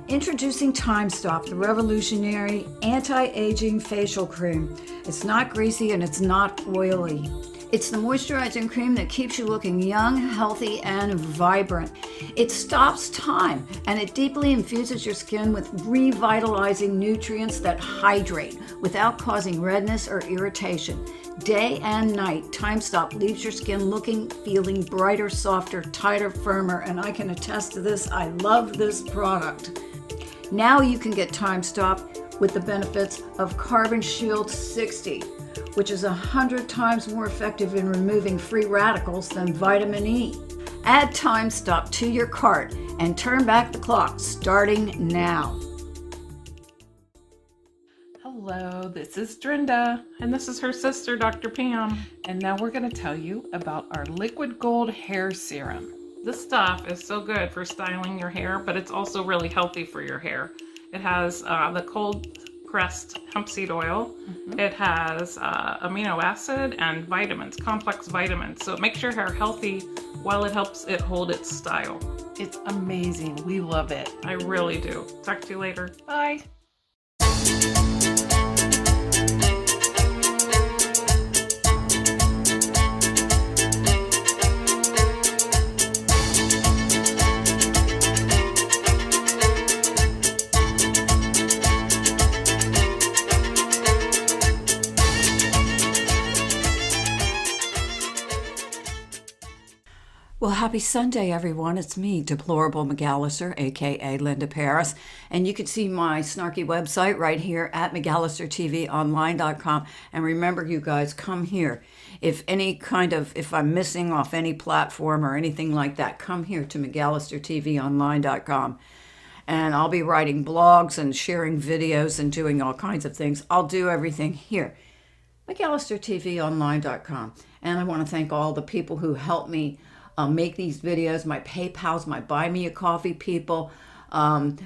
Introducing Time Stop, the revolutionary anti-aging facial cream. It's not greasy and it's not oily. It's the moisturizing cream that keeps you looking young, healthy, and vibrant. It stops time and it deeply infuses your skin with revitalizing nutrients that hydrate without causing redness or irritation. Day and night, Time Stop leaves your skin looking, feeling brighter, softer, tighter, firmer, and I can attest to this. I love this product. Now you can get Time Stop with the benefits of Carbon Shield 60, which is 100 times more effective in removing free radicals than vitamin E. Add Time Stop to your cart and turn back the clock starting now. Hello, this is Drinda, and this is her sister, Dr. Pam. And now we're going to tell you about our Liquid Gold Hair Serum. This stuff is so good for styling your hair, but it's also really healthy for your hair. It has the cold pressed hemp seed oil. It has amino acid and vitamins, complex vitamins. So it makes your hair healthy while it helps it hold its style. It's amazing. We love it. I really do. Talk to you later. Bye. Well, happy Sunday, everyone. It's me, Deplorable McAllister, aka Linda Paris. And you can see my snarky website right here at McAllisterTVOnline.com. And remember, you guys, come here. If I'm missing off any platform or anything like that, come here to McAllisterTVOnline.com. And I'll be writing blogs and sharing videos and doing all kinds of things. I'll do everything here. McAllisterTVOnline.com. And I want to thank all the people who helped me make these videos, my PayPals, my Buy Me a Coffee people, the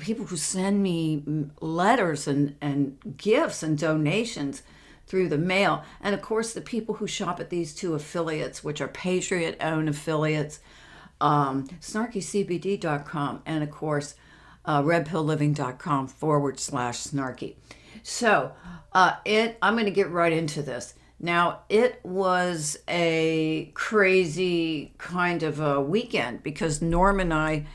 people who send me letters and gifts and donations through the mail, and of course the people who shop at these two affiliates, which are Patriot-owned affiliates, snarkycbd.com, and of course redpillliving.com/snarky. So I'm going to get right into this. Now, it was a crazy kind of a weekend because Norm and I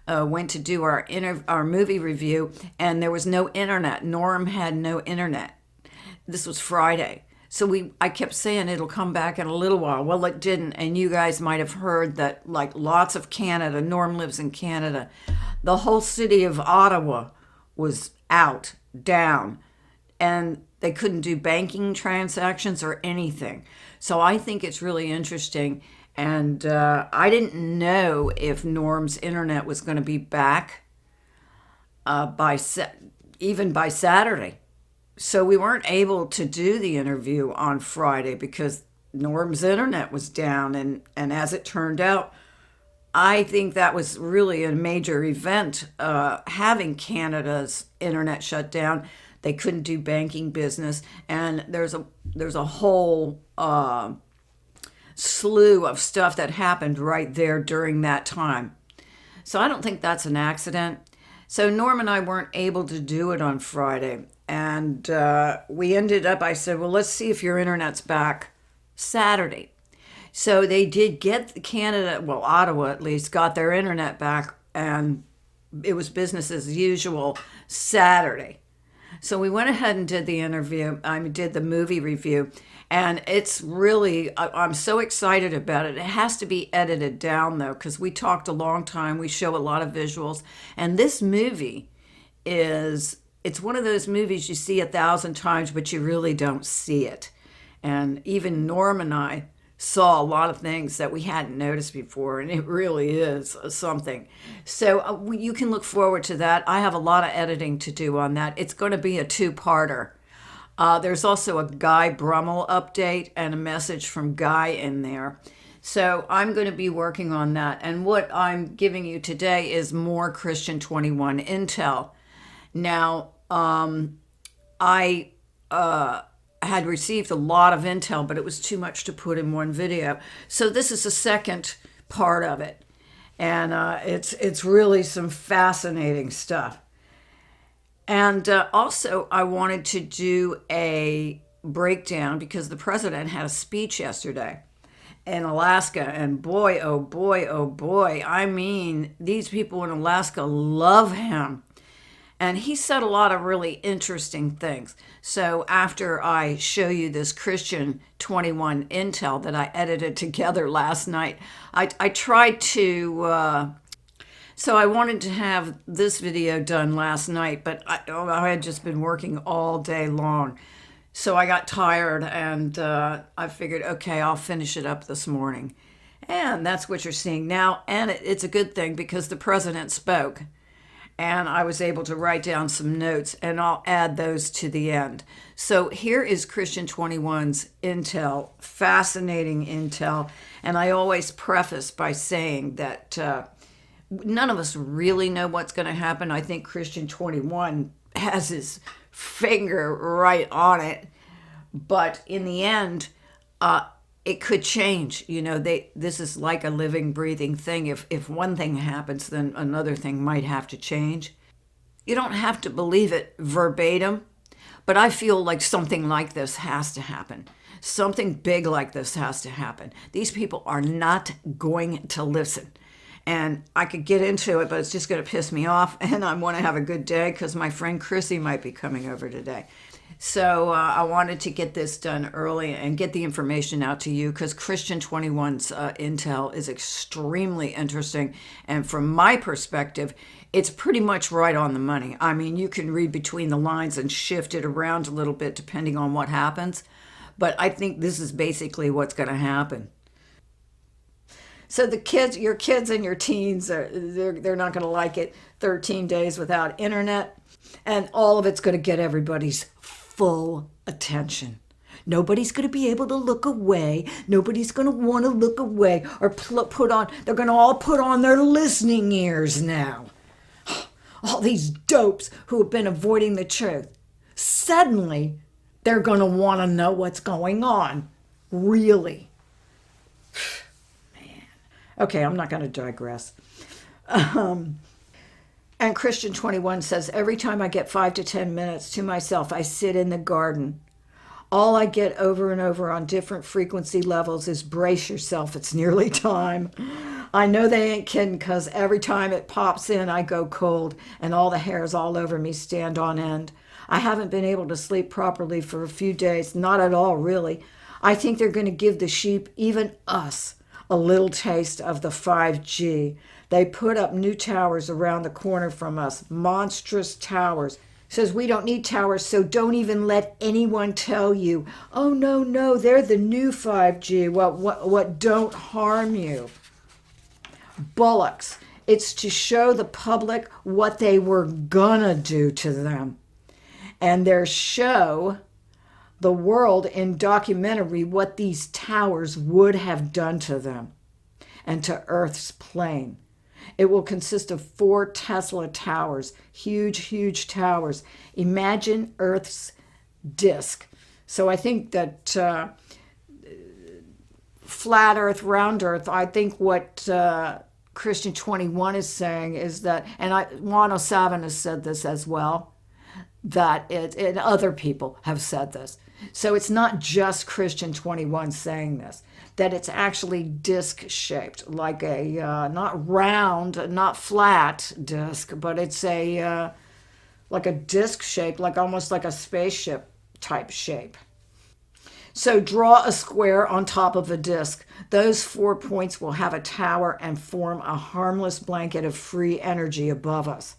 went to do our movie review, and there was no internet. Norm had no internet. This was Friday. So I kept saying it'll come back in a little while. Well, it didn't, and you guys might have heard that, like lots of Canada, Norm lives in Canada, the whole city of Ottawa was down, and they couldn't do banking transactions or anything. So I think it's really interesting. And I didn't know if Norm's internet was going to be back even by Saturday. So we weren't able to do the interview on Friday because Norm's internet was down. And as it turned out, I think that was really a major event, having Canada's internet shut down. They couldn't do banking business, and there's a whole slew of stuff that happened right there during that time. So I don't think that's an accident. So Norm and I weren't able to do it on Friday, and we ended up, I said, well, let's see if your internet's back Saturday. So they did get Canada, well, Ottawa at least, got their internet back, and it was business as usual Saturday. So we went ahead and did the interview. I did the movie review, and it's really, I'm so excited about it. It has to be edited down, though, because we talked a long time. We show a lot of visuals, and this movie it's one of those movies you see 1,000 times, but you really don't see it. And even Norm and I saw a lot of things that we hadn't noticed before, and it really is something. So you can look forward to that. I have a lot of editing to do on that. It's going to be a two-parter. There's also a Guy Brummel update and a message from Guy in there. So I'm going to be working on that. And what I'm giving you today is more CH21 intel. Now, I had received a lot of intel, but it was too much to put in one video. So this is the second part of it. And it's really some fascinating stuff. And also, I wanted to do a breakdown because the president had a speech yesterday in Alaska, and boy, oh boy, oh boy, I mean, these people in Alaska love him. And he said a lot of really interesting things. So after I show you this Christian 21 intel that I edited together last night, I tried to, so I wanted to have this video done last night, but I had just been working all day long. So I got tired and I figured, okay, I'll finish it up this morning. And that's what you're seeing now. And it's a good thing because the president spoke and I was able to write down some notes, and I'll add those to the end. So here is Christian 21's intel, fascinating intel. And I always preface by saying that none of us really know what's going to happen. I think Christian 21 has his finger right on it. But in the end, it could change. You know, this is like a living, breathing thing. If one thing happens, then another thing might have to change. You don't have to believe it verbatim, but I feel like something like this has to happen. Something big like this has to happen. These people are not going to listen. And I could get into it, but it's just going to piss me off. And I want to have a good day because my friend Chrissy might be coming over today. So I wanted to get this done early and get the information out to you because Christian 21's intel is extremely interesting. And from my perspective, it's pretty much right on the money. I mean, you can read between the lines and shift it around a little bit depending on what happens. But I think this is basically what's going to happen. So the kids, your kids and your teens, they're not going to like it. 13 days without internet. And all of it's going to get everybody's full attention. Nobody's going to be able to look away. Nobody's going to want to look away or put on, they're going to all put on their listening ears now. All these dopes who have been avoiding the truth. Suddenly, they're going to want to know what's going on. Really. Okay, I'm not going to digress. And Christian 21 says, every time I get 5 to 10 minutes to myself, I sit in the garden. All I get over and over on different frequency levels is brace yourself, it's nearly time. I know they ain't kidding because every time it pops in, I go cold and all the hairs all over me stand on end. I haven't been able to sleep properly for a few days, not at all really. I think they're going to give the sheep, even us, a little taste of the 5G. They put up new towers around the corner from us, monstrous towers. Says we don't need towers, so don't even let anyone tell you, oh, no, they're the new 5G, what don't harm you. Bullocks. It's to show the public what they were gonna do to them. And their show the world in documentary what these towers would have done to them and to Earth's plane. It will consist of 4 Tesla towers, huge towers. Imagine Earth's disk. So I think that flat Earth, round Earth, I think what Christian 21 is saying is that, and Juan O'Savin has said this as well, that and other people have said this. So it's not just Christian 21 saying this, that it's actually disc-shaped, like a, not round, not flat disc, but it's a, like a disc shape, like almost like a spaceship type shape. So draw a square on top of a disc. Those 4 points will have a tower and form a harmless blanket of free energy above us.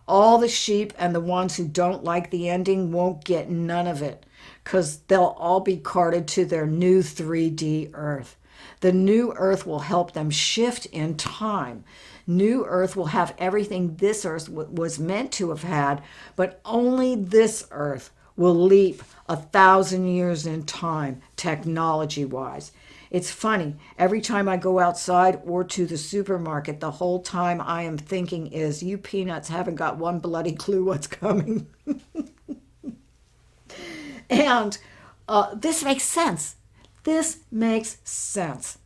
All the sheep and the ones who don't like the ending won't get none of it, because they'll all be carted to their new 3D Earth. The new Earth will help them shift in time. New Earth will have everything this Earth was meant to have had, but only this Earth will leap 1,000 years in time, technology-wise. It's funny, every time I go outside or to the supermarket, the whole time I am thinking is, you peanuts haven't got one bloody clue what's coming. And this makes sense. This makes sense.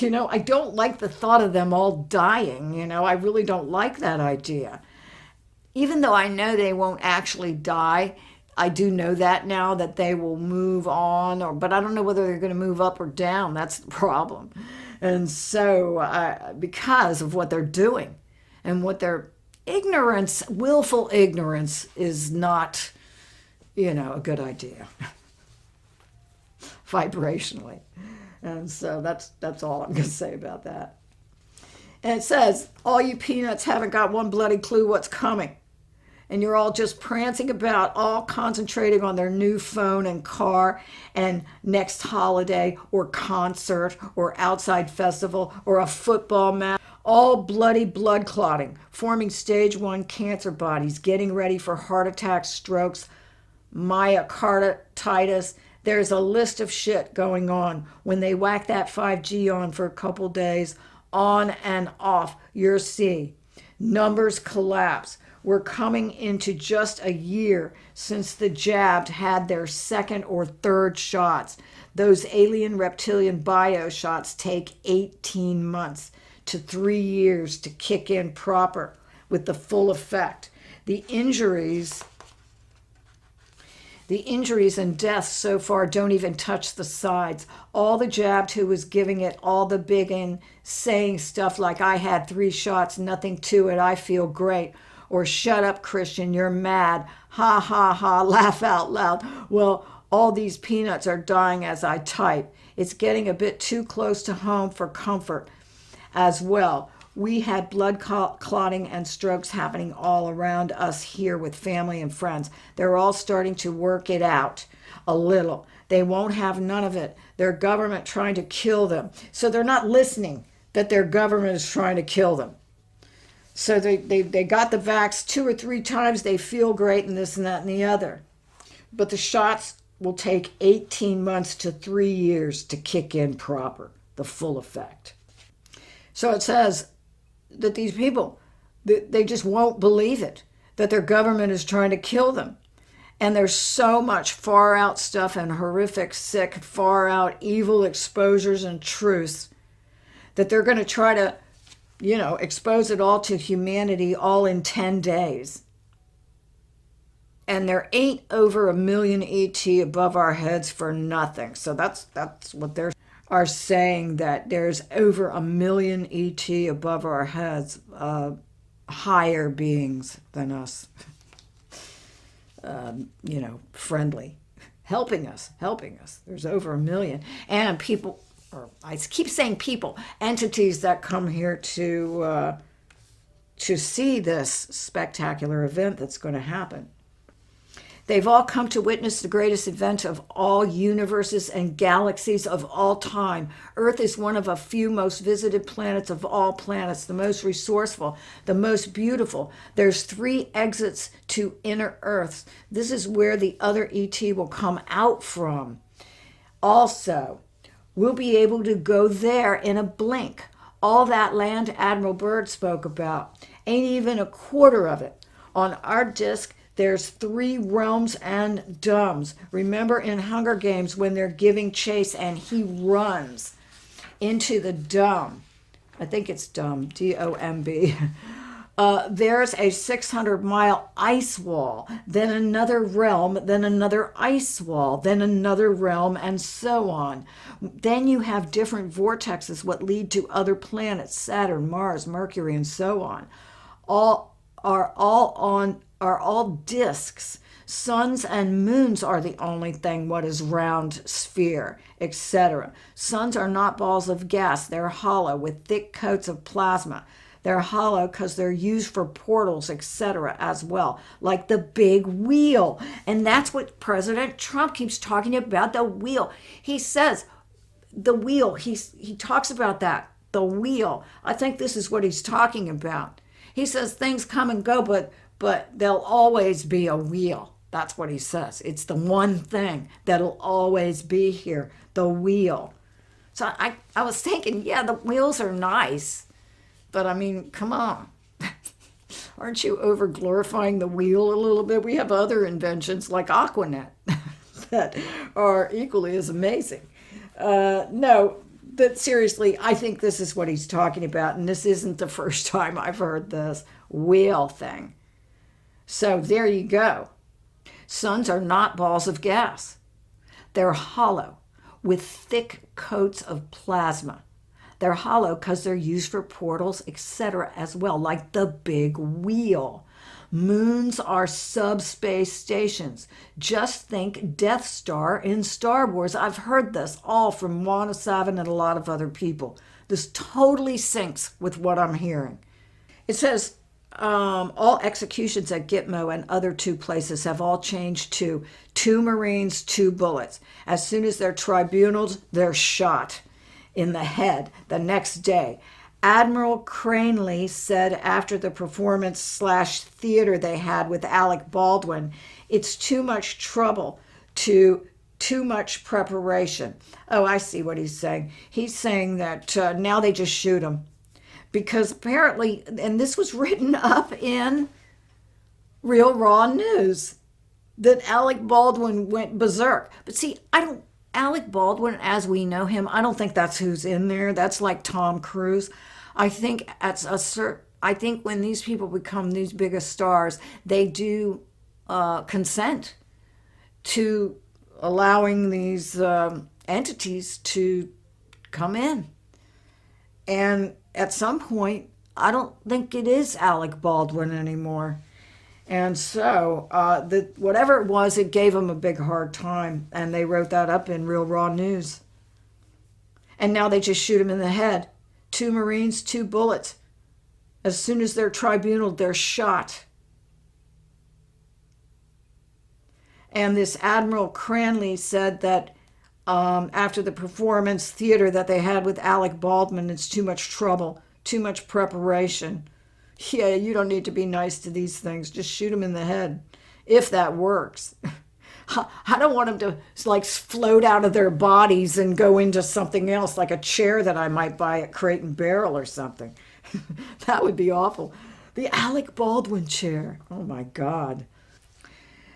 I don't like the thought of them all dying. I really don't like that idea. Even though I know they won't actually die, I do know that now that they will move on, but I don't know whether they're going to move up or down. That's the problem. And so, because of what they're doing and what their ignorance, willful ignorance, is not, a good idea vibrationally. And so that's all I'm going to say about that. And it says, all you peanuts haven't got one bloody clue what's coming. And you're all just prancing about, all concentrating on their new phone and car and next holiday or concert or outside festival or a football match. All bloody blood clotting, forming stage 1 cancer bodies, getting ready for heart attacks, strokes, myocarditis. There's a list of shit going on. When they whack that 5G on for a couple days, on and off, you'll see. Numbers collapse. We're coming into just a year since the jabbed had their second or third shots. Those alien reptilian bio shots take 18 months to 3 years to kick in proper with the full effect. The injuries and deaths so far don't even touch the sides. All the jabbed who was giving it all the big in, saying stuff like, I had 3 shots, nothing to it, I feel great. Or shut up, Christian, you're mad. Ha, ha, ha, laugh out loud. Well, all these peanuts are dying as I type. It's getting a bit too close to home for comfort as well. We had blood clotting and strokes happening all around us here with family and friends. They're all starting to work it out a little. They won't have none of it. Their government trying to kill them. So they're not listening that their government is trying to kill them. So they got the vax 2 or 3 times. They feel great and this and that and the other. But the shots will take 18 months to 3 years to kick in proper, the full effect. So it says that these people, they just won't believe it, that their government is trying to kill them. And there's so much far out stuff and horrific, sick, far out evil exposures and truths that they're going to try to, expose it all to humanity all in 10 days. And there ain't over 1 million ET above our heads for nothing. So that's what they are saying, that there's over 1 million ET above our heads, higher beings than us, friendly, helping us. There's over 1 million. And people, or I keep saying people, entities that come here to see this spectacular event that's going to happen. They've all come to witness the greatest event of all universes and galaxies of all time. Earth is one of a few most visited planets of all planets, the most resourceful, the most beautiful. There's 3 exits to inner Earth. This is where the other ET will come out from. Also, we'll be able to go there in a blink. All that land Admiral Byrd spoke about, ain't even a quarter of it. On our disk, there's 3 realms and domes. Remember in Hunger Games when they're giving chase and he runs into the dome. I think it's dome, D-O-M-B. There's a 600-mile ice wall, then another realm, then another ice wall, then another realm, and so on. Then you have different vortexes, what lead to other planets, Saturn, Mars, Mercury, and so on. All disks. Suns and moons are the only thing what is round sphere, etc. Suns are not balls of gas. They're hollow with thick coats of plasma. They're hollow because they're used for portals, etc. as well, like the big wheel. And that's what President Trump keeps talking about, the wheel. He says the wheel. He talks about that, the wheel. I think this is what he's talking about. He says things come and go, but there'll always be a wheel. That's what he says. It's the one thing that'll always be here, the wheel. So I was thinking, yeah, the wheels are nice, but I mean, come on. Aren't you over glorifying the wheel a little bit? We have other inventions like Aquanet that are equally as amazing. No, But seriously, I think this is what he's talking about, and this isn't the first time I've heard this whale thing. So there you go. Suns are not balls of gas. They're hollow with thick coats of plasma. They're hollow because they're used for portals, etc. as well, like the big wheel. Moons are subspace stations. Just think Death Star in Star Wars. I've heard this all from Juana Savin and a lot of other people. This totally syncs with what I'm hearing. It says all executions at Gitmo and other 2 places have all changed to 2 Marines, 2 bullets. As soon as they're tribunaled, they're shot in the head the next day. Admiral Cranley said after the performance/theater they had with Alec Baldwin, it's too much trouble, too much preparation. Oh, I see what he's saying. He's saying that now they just shoot him. Because apparently, and this was written up in Real Raw News, that Alec Baldwin went berserk. But see, Alec Baldwin, as we know him, I don't think that's who's in there. That's like Tom Cruise. I think when these people become these biggest stars, they do consent to allowing these entities to come in. And at some point, I don't think it is Alec Baldwin anymore. And so whatever it was, it gave him a big hard time. And they wrote that up in Real Raw News. And now they just shoot him in the head. 2 Marines, 2 bullets. As soon as they're tribunaled, they're shot. And this Admiral Cranley said that after the performance theater that they had with Alec Baldwin, it's too much trouble, too much preparation. Yeah, you don't need to be nice to these things. Just shoot them in the head, if that works. I don't want them to like float out of their bodies and go into something else, like a chair that I might buy at Crate and Barrel or something. That would be awful. The Alec Baldwin chair. Oh my God.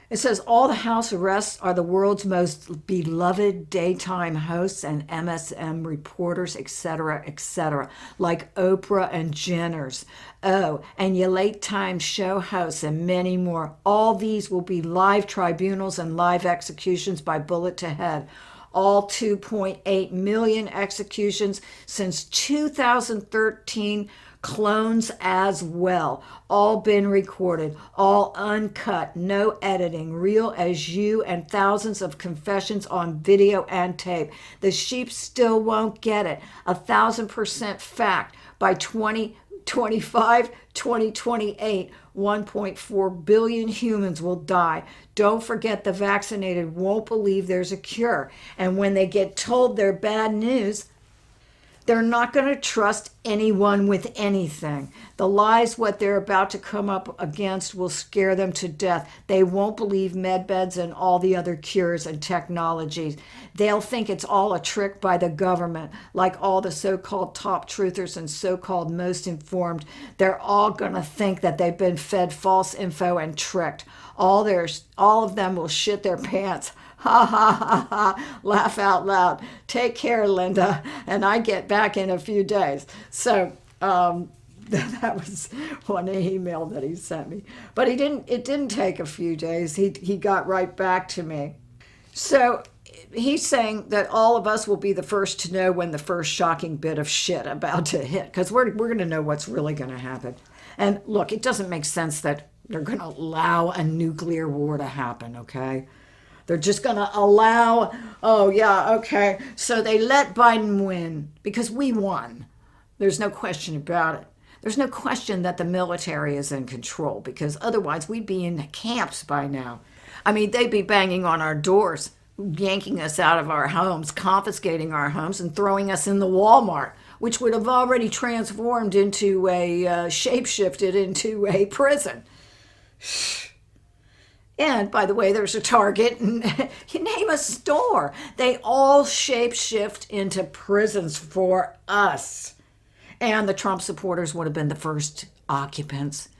It says all the house arrests are the world's most beloved daytime hosts and MSM reporters, etc., like Oprah and Jenners. Oh, and your late time show hosts and many more. All these will be live tribunals and live executions by bullet to head. All 2.8 million executions since 2013. Clones as well, all been recorded, all uncut, no editing, real as you, and thousands of confessions on video and tape. The sheep still won't get it. 1,000% fact. By 2025, 2028, 1.4 billion humans will die. Don't forget the vaccinated won't believe there's a cure. And when they get told they're bad news, they're not going to trust anyone with anything. The lies, what they're about to come up against, will scare them to death. They won't believe medbeds and all the other cures and technologies. They'll think it's all a trick by the government, like all the so-called top truthers and so-called most informed. They're all going to think that they've been fed false info and tricked. All of them will shit their pants. Ha ha ha ha, laugh out loud. Take care, Linda, and I get back in a few days. So that was one email that he sent me. But it didn't take a few days. He got right back to me. So he's saying that all of us will be the first to know when the first shocking bit of shit about to hit, because we're going to know what's really going to happen. And look, it doesn't make sense that they're going to allow a nuclear war to happen, okay? They're just going to allow, oh, yeah, okay. So they let Biden win because we won. There's no question about it. There's no question that the military is in control, because otherwise we'd be in camps by now. I mean, they'd be banging on our doors, yanking us out of our homes, confiscating our homes, and throwing us in the Walmart, which would have already transformed into shapeshifted into a prison. And by the way, there's a Target, and you name a store. They all shapeshift into prisons for us. And the Trump supporters would have been the first occupants.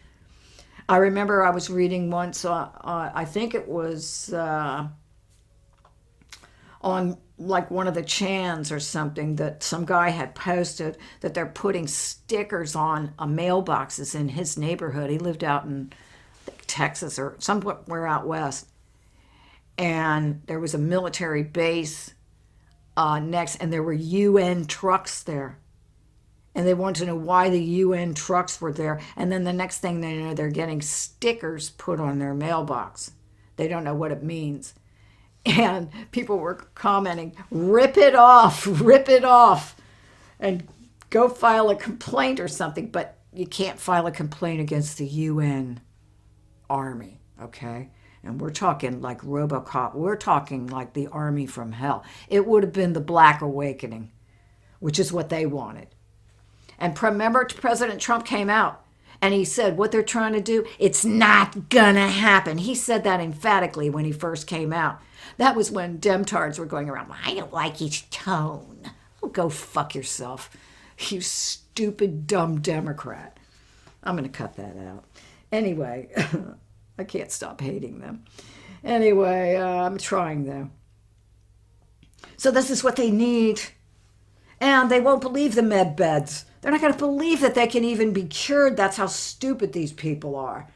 I remember I was reading once, I think it was on like one of the Chans or something, that some guy had posted that they're putting stickers on mailboxes in his neighborhood. He lived out in, I think, Texas or somewhere out west. And there was a military base next, and there were UN trucks there. And they wanted to know why the UN trucks were there. And then the next thing they know, they're getting stickers put on their mailbox. They don't know what it means. And people were commenting, rip it off, and go file a complaint or something. But you can't file a complaint against the UN army, okay? And we're talking like RoboCop. We're talking like the army from hell. It would have been the Black Awakening, which is what they wanted. And remember, President Trump came out and he said what they're trying to do, it's not gonna happen. He said that emphatically when he first came out. That was when Demtards were going around, I don't like his tone. Oh, go fuck yourself, you stupid, dumb Democrat. I'm going to cut that out. Anyway, I can't stop hating them. Anyway, I'm trying, though. So this is what they need. And they won't believe the med beds. They're not going to believe that they can even be cured. That's how stupid these people are.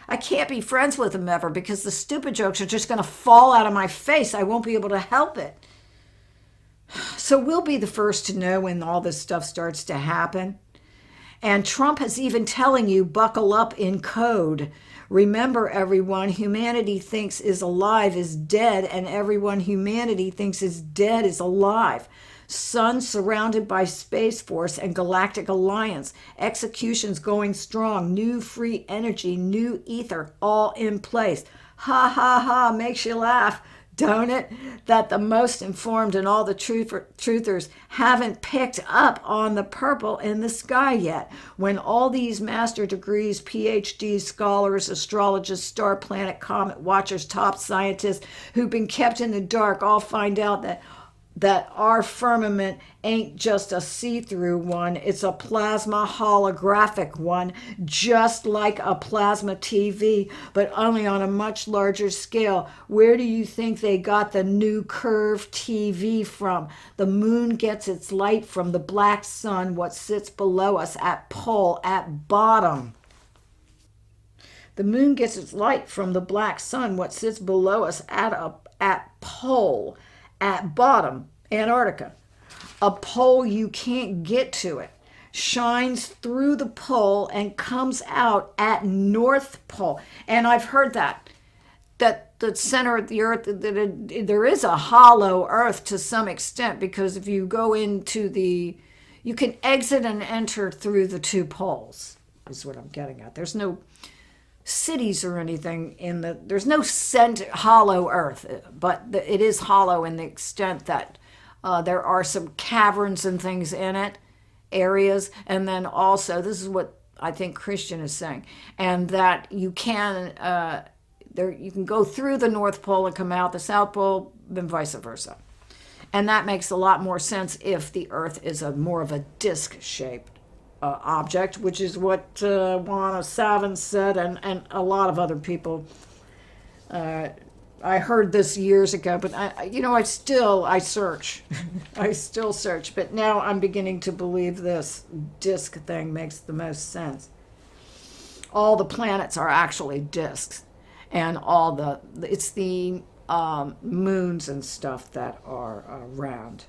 I can't be friends with them ever because the stupid jokes are just going to fall out of my face. I won't be able to help it. So we'll be the first to know when all this stuff starts to happen. And Trump is even telling you, buckle up in code. Remember, everyone, humanity thinks is alive is dead, and everyone humanity thinks is dead is alive. Sun surrounded by Space Force and Galactic Alliance. Executions going strong. New free energy, new ether, all in place. Ha ha ha, makes you laugh, don't it? That the most informed and all the truthers haven't picked up on the purple in the sky yet. When all these master degrees, PhDs, scholars, astrologists, star planet, comet watchers, top scientists who've been kept in the dark all find out that our firmament ain't just a see-through one, it's a plasma holographic one, just like a plasma TV, but only on a much larger scale. Where do you think they got the new curved TV from? The moon gets its light from the black sun, what sits below us at pole, at bottom. The moon gets its light from the black sun, what sits below us at pole, at bottom, Antarctica. A pole you can't get to it. Shines through the pole and comes out at North Pole. And I've heard that the center of the earth, there is a hollow earth to some extent, because if you go into you can exit and enter through the two poles, is what I'm getting at. There's no cities or anything there's no hollow earth, but it is hollow in the extent that there are some caverns and things in it, areas, and then also, this is what I think Christian is saying, and that you can you can go through the North Pole and come out the South Pole, and vice versa. And that makes a lot more sense if the Earth is more of a disc-shaped object, which is what Juana Savin said, and a lot of other people. I heard this years ago, but I search. I still search, but now I'm beginning to believe this disc thing makes the most sense. All the planets are actually discs, and it's the moons and stuff that are round.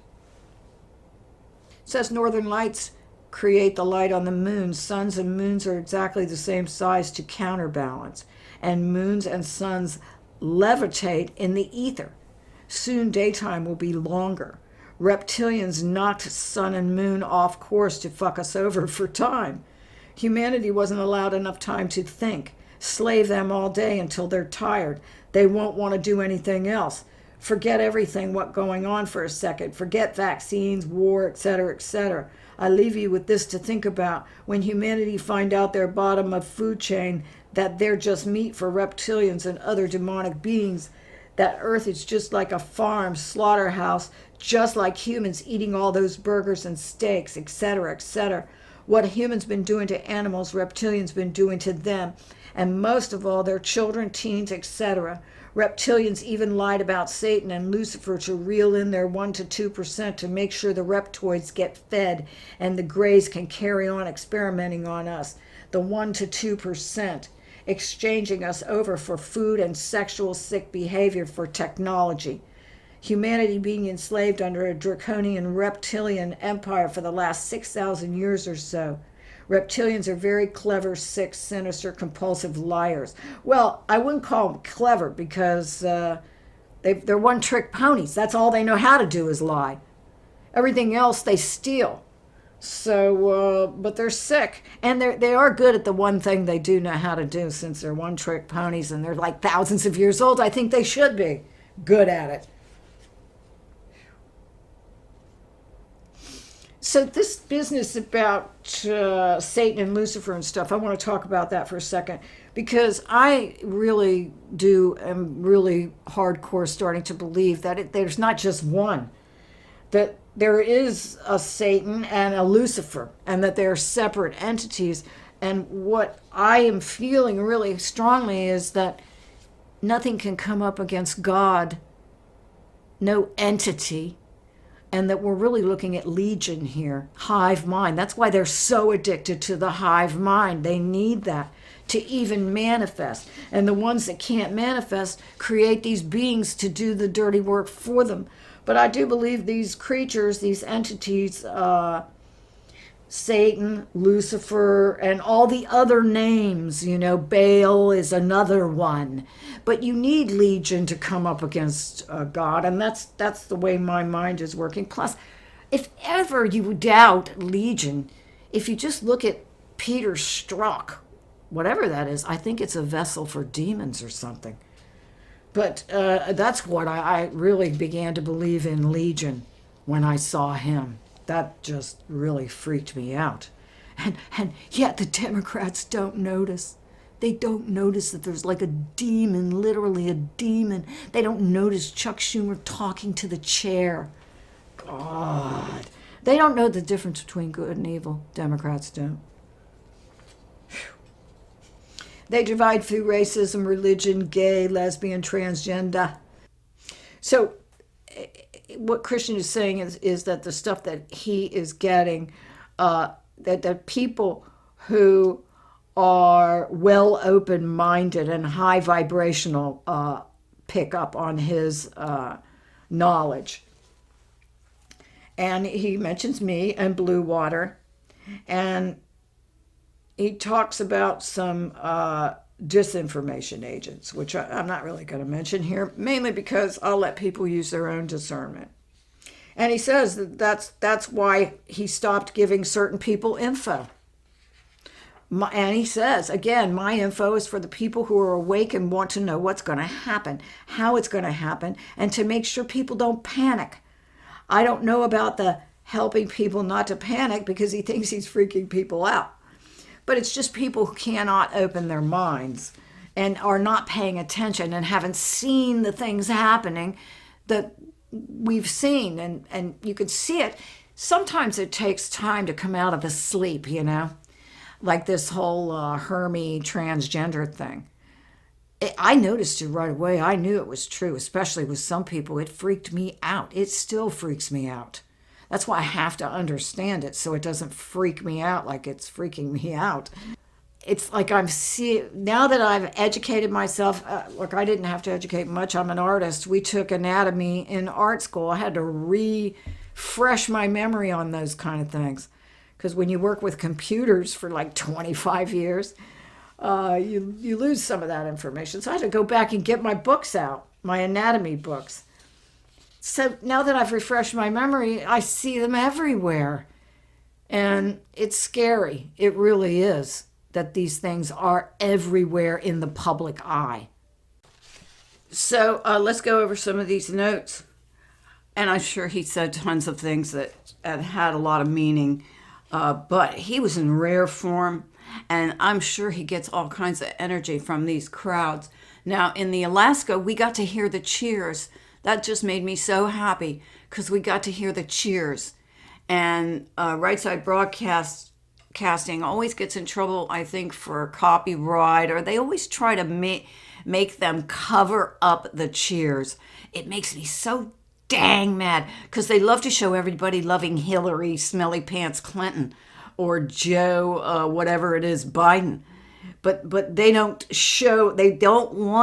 It says Northern Lights create the light on the moon. Suns and moons are exactly the same size to counterbalance, and moons and suns levitate in the ether. Soon daytime will be longer. Reptilians knocked sun and moon off course to fuck us over for time. Humanity wasn't allowed enough time to think. Slave them all day until they're tired. They won't want to do anything else. Forget everything what's going on for a second. Forget vaccines, war, etc., etc. I leave you with this to think about. When humanity find out their bottom of food chain, that they're just meat for reptilians and other demonic beings, that Earth is just like a farm, slaughterhouse, just like humans eating all those burgers and steaks, etc., etc. what humans been doing to animals, reptilians been doing to them, and most of all, their children, teens, etc. Reptilians even lied about Satan and Lucifer to reel in their 1 to 2% to make sure the reptoids get fed and the Greys can carry on experimenting on us. The 1 to 2%, exchanging us over for food and sexual sick behavior for technology. Humanity being enslaved under a draconian reptilian empire for the last 6,000 years or so. Reptilians are very clever, sick, sinister, compulsive liars. Well, I wouldn't call them clever because they're one-trick ponies. That's all they know how to do is lie. Everything else they steal. So, but they're sick. And they are good at the one thing they do know how to do, since they're one-trick ponies and they're like thousands of years old. I think they should be good at it. So this business about Satan and Lucifer and stuff, I want to talk about that for a second, because I really am really hardcore starting to believe that there's not just one, that there is a Satan and a Lucifer, and that they're separate entities. And what I am feeling really strongly is that nothing can come up against God, no entity. And that we're really looking at legion here, hive mind. That's why they're so addicted to the hive mind. They need that to even manifest. And the ones that can't manifest create these beings to do the dirty work for them. But I do believe these creatures, these entities, Satan, Lucifer, and all the other names, Baal is another one. But you need legion to come up against God, and that's the way my mind is working. Plus, if ever you doubt legion, if you just look at Peter's Strzok, whatever that is, I think it's a vessel for demons or something. But that's what I really began to believe in legion when I saw him. That just really freaked me out. And yet the Democrats don't notice. They don't notice that there's like a demon, literally a demon. They don't notice Chuck Schumer talking to the chair. God. They don't know the difference between good and evil. Democrats don't. They divide through racism, religion, gay, lesbian, transgender. So what Christian is saying is that the stuff that he is getting, that people who are well open-minded and high vibrational pick up on his knowledge. And he mentions me and Blue Water, and he talks about some disinformation agents, which I'm not really going to mention here, mainly because I'll let people use their own discernment. And he says that's why he stopped giving certain people info. And he says, again, my info is for the people who are awake and want to know what's going to happen, how it's going to happen, and to make sure people don't panic. I don't know about the helping people not to panic because he thinks he's freaking people out. But it's just people who cannot open their minds and are not paying attention and haven't seen the things happening that we've seen. And you could see it. Sometimes it takes time to come out of the sleep, like this whole Hermie transgender thing. I noticed it right away. I knew it was true, especially with some people. It freaked me out. It still freaks me out. That's why I have to understand it so it doesn't freak me out like it's freaking me out. It's like now that I've educated myself, look, I didn't have to educate much. I'm an artist. We took anatomy in art school. I had to refresh my memory on those kind of things. Because when you work with computers for like 25 years, you lose some of that information. So I had to go back and get my books out, my anatomy books. So now that I've refreshed my memory, I see them everywhere. And it's scary. It really is that these things are everywhere in the public eye. So let's go over some of these notes. And I'm sure he said tons of things that had a lot of meaning. But he was in rare form. And I'm sure he gets all kinds of energy from these crowds. Now, in the Alaska, we got to hear the cheers. That just made me so happy because we got to hear the cheers. And Right Side Broadcast broadcasting always gets in trouble, I think, for copyright, or they always try to make them cover up the cheers. It makes me so dang mad because they love to show everybody loving Hillary Smelly Pants Clinton or Joe, whatever it is, Biden. But they don't want